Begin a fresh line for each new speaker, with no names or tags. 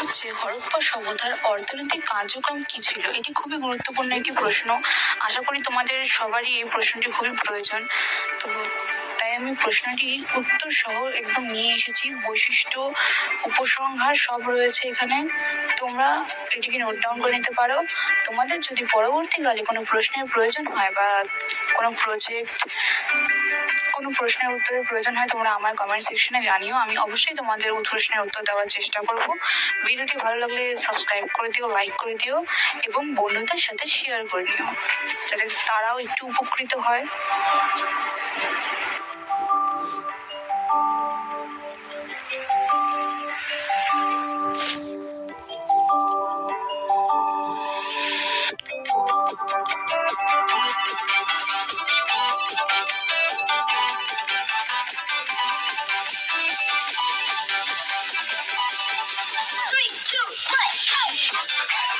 হচ্ছে হরপ্পা সভ্যতার অর্থনৈতিক কার্যক্রম কি ছিল? এটি খুবই গুরুত্বপূর্ণ একটি প্রশ্ন। আশা করি তোমাদের সবারই এই প্রশ্নটি খুবই প্রয়োজন। তো তাই আমি প্রশ্নটির উত্তর সহ একদম নিয়ে এসেছি। বৈশিষ্ট্য, উপসংহার সব রয়েছে এখানে। তোমরা এটিকে নোট ডাউন করে নিতে পারো। তোমাদের যদি পরবর্তীকালে কোনো প্রশ্নের প্রয়োজন হয় বা কোনো প্রশ্নের উত্তরের প্রয়োজন হয়, তোমরা আমার কমেন্ট সেকশনে জানিও। আমি অবশ্যই তোমাদের প্রশ্নের উত্তর দেওয়ার চেষ্টা করব। ভিডিওটি ভালো লাগলে সাবস্ক্রাইব করে দিও, লাইক করে দিও এবং বন্ধুদের সাথে শেয়ার করে দিও, যাতে তারাও একটু উপকৃত হয়। Three, two, one, go!